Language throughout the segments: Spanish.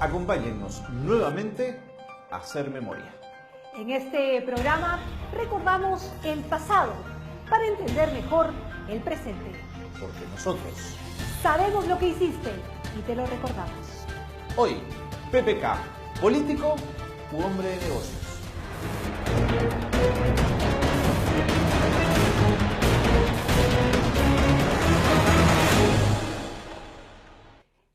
Acompáñennos nuevamente a hacer memoria. En este programa recordamos el pasado para entender mejor el presente. Porque nosotros Sabemos lo que hiciste y te lo recordamos. hoy, PPK, político u hombre de negocios.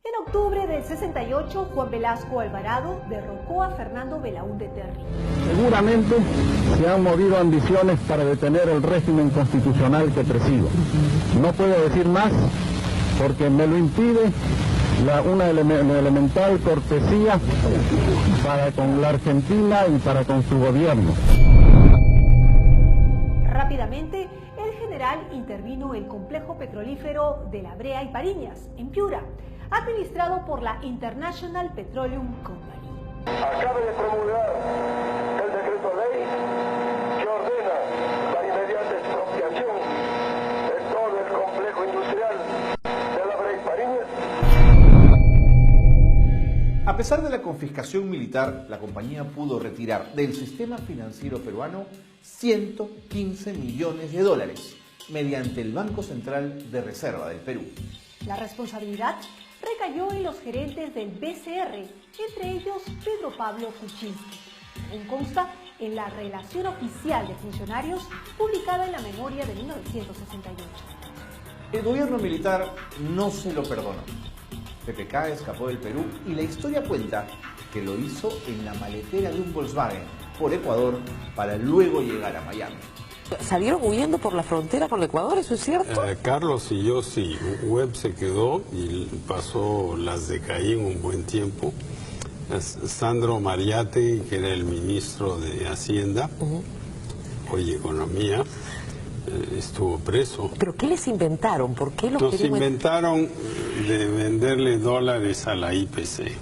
En octubre del 68, Juan Velasco Alvarado derrocó a Fernando Belaúnde Terry. Seguramente se han movido ambiciones para detener el régimen constitucional que presido. No puedo decir más porque me lo impide una elemental cortesía para con la Argentina y para con su gobierno. Rápidamente, el general intervino el complejo petrolífero de La Brea y Pariñas, en Piura, administrado por la International Petroleum Company. Acaba de promulgar el decreto ley que ordena la inmediata expropiación de todo el complejo industrial de La Brea y Pariñas. A pesar de la confiscación militar, la compañía pudo retirar del sistema financiero peruano 115 millones de dólares mediante el Banco Central de Reserva del Perú. La responsabilidad recayó en los gerentes del BCR, entre ellos Pedro Pablo Kuczynski. Aún consta en la relación oficial de funcionarios publicada en la memoria de 1968. El gobierno militar no se lo perdonó. PPK escapó del Perú y la historia cuenta que lo hizo en la maletera de un Volkswagen por Ecuador para luego llegar a Miami. ¿Salieron huyendo por la frontera con el Ecuador? ¿Eso es cierto? Carlos y yo sí. Webb se quedó y pasó las de Caín un buen tiempo. Sandro Mariate, que era el ministro de Hacienda, hoy Economía, estuvo preso. ¿Pero qué les inventaron? ¿Por qué los Nos querían? inventaron de venderle dólares a la IPC.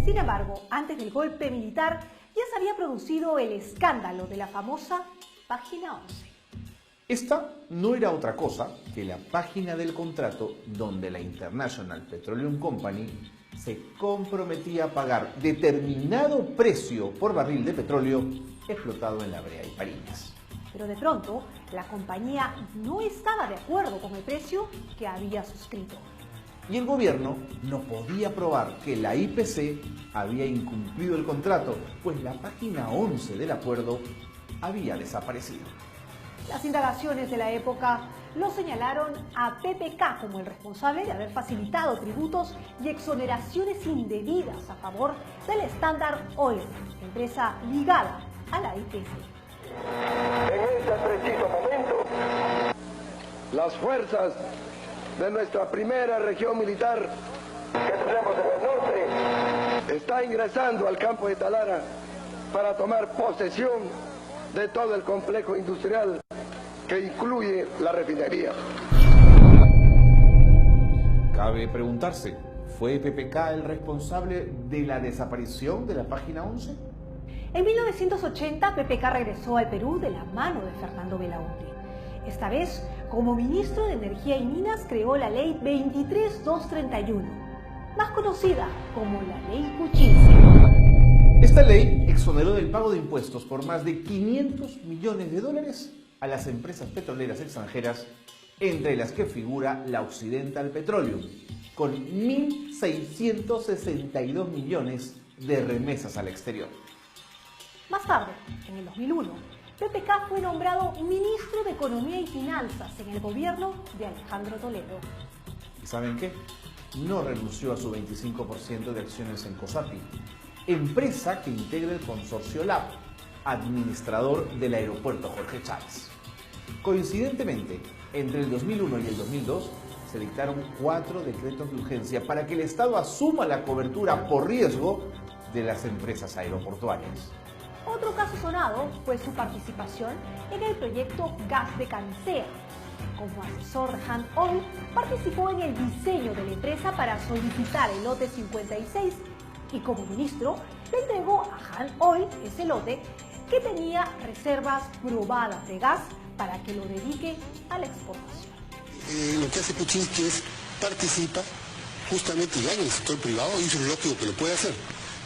Sin embargo, antes del golpe militar, ya se había producido el escándalo de la famosa Página 11. Esta no era otra cosa que la página del contrato donde la International Petroleum Company se comprometía a pagar determinado precio por barril de petróleo explotado en La Brea y Pariñas. Pero de pronto, la compañía no estaba de acuerdo con el precio que había suscrito. Y el gobierno no podía probar que la IPC había incumplido el contrato, pues la página 11 del acuerdo había desaparecido. Las indagaciones de la época lo señalaron a PPK como el responsable de haber facilitado tributos y exoneraciones indebidas a favor del Standard Oil, empresa ligada a la IPC. En este preciso momento, las fuerzas de nuestra primera región militar que tenemos en el norte está ingresando al campo de Talara para tomar posesión de todo el complejo industrial que incluye la refinería. Cabe preguntarse, ¿fue PPK el responsable de la desaparición de la página 11? En 1980, PPK regresó al Perú de la mano de Fernando Belaúnde. Esta vez, como ministro de Energía y Minas, creó la Ley 23231, más conocida como la Ley Kuczynski. Esta ley exoneró del pago de impuestos por más de 500 millones de dólares a las empresas petroleras extranjeras, entre las que figura la Occidental Petroleum, con 1.662 millones de remesas al exterior. Más tarde, en el 2001, PPK fue nombrado ministro de Economía y Finanzas en el gobierno de Alejandro Toledo. ¿Y saben qué? No renunció a su 25% de acciones en COSAPI, empresa que integra el consorcio LAB, administrador del aeropuerto Jorge Chávez. Coincidentemente, entre el 2001 y el 2002 se dictaron 4 decretos de urgencia para que el Estado asuma la cobertura por riesgo de las empresas aeroportuarias. Otro caso sonado fue su participación en el proyecto Gas de Camisea. Como asesor de Han Oil, participó en el diseño de la empresa para solicitar el lote 56 y como ministro le entregó a Han Oil ese lote que tenía reservas probadas de gas para que lo dedique a la exportación. Lo que hace Kuczynski es participa justamente ya en el sector privado, y eso es lógico que lo puede hacer,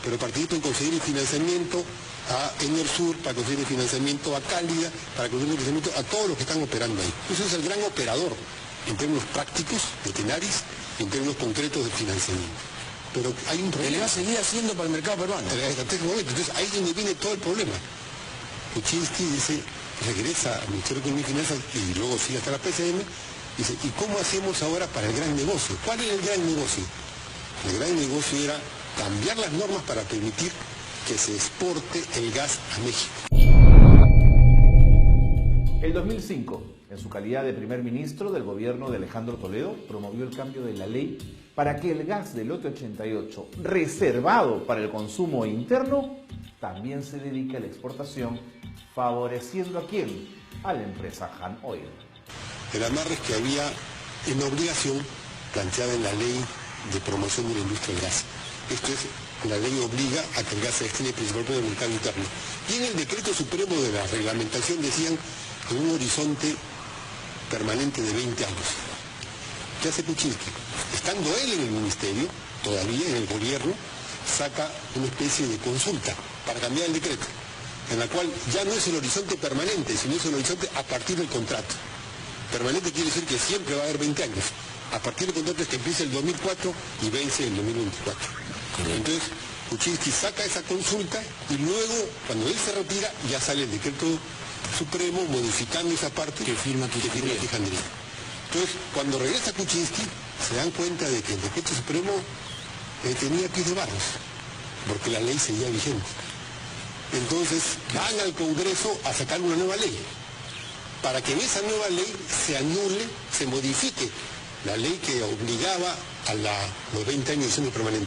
pero participa en conseguir el financiamiento a Enersur, para conseguir el financiamiento a Cálida, para conseguir el financiamiento a todos los que están operando ahí. Eso es el gran operador en términos prácticos de Tenaris y en términos concretos de financiamiento. Pero hay un problema. ¿Le va a seguir haciendo para el mercado peruano? Hasta este momento. Entonces ahí es donde viene todo el problema. Kuczynski dice, regresa al Ministerio de Economía y Finanzas y luego sigue hasta la PCM, dice, ¿y cómo hacemos ahora para el gran negocio? ¿Cuál es el gran negocio? El gran negocio era cambiar las normas para permitir que se exporte el gas a México. El 2005, en su calidad de primer ministro del gobierno de Alejandro Toledo, promovió el cambio de la ley para que el gas del lote 88, reservado para el consumo interno, también se dedique a la exportación, favoreciendo ¿a quién? A la empresa Han Oil. El amarre es que había una obligación planteada en la ley de promoción de la industria del gas. Esto es, la ley obliga a que el gas se destine principalmente al mercado interno. Y en el decreto supremo de la reglamentación decían en un horizonte permanente de 20 años. ¿Qué hace Kuczynski? Estando él en el ministerio, todavía en el gobierno, saca una especie de consulta para cambiar el decreto, en la cual ya no es el horizonte permanente, sino es el horizonte a partir del contrato. Permanente quiere decir que siempre va a haber 20 años. A partir del contrato es que empieza el 2004 y vence el 2024. Entonces, Kuczynski saca esa consulta y luego, cuando él se retira, ya sale el decreto supremo modificando esa parte que firma Quijandría. Entonces, cuando regresa Kuczynski, se dan cuenta de que el decreto supremo tenía pies de barros, porque la ley seguía vigente. Entonces, van al Congreso a sacar una nueva ley, para que en esa nueva ley se anule, se modifique la ley que obligaba a los 20 años de siendo permanente.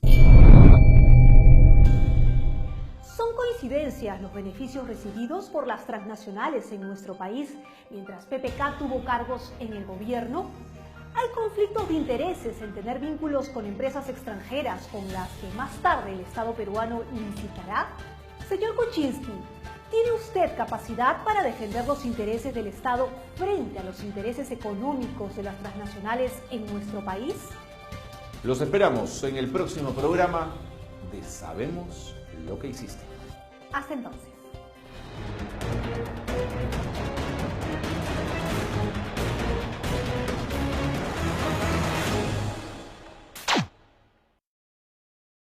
Son coincidencias los beneficios recibidos por las transnacionales en nuestro país, mientras PPK tuvo cargos en el gobierno. ¿Hay conflictos de intereses en tener vínculos con empresas extranjeras con las que más tarde el Estado peruano licitará? Señor Kuczynski, ¿tiene usted capacidad para defender los intereses del Estado frente a los intereses económicos de las transnacionales en nuestro país? Los esperamos en el próximo programa de Sabemos lo que hiciste. Hasta entonces.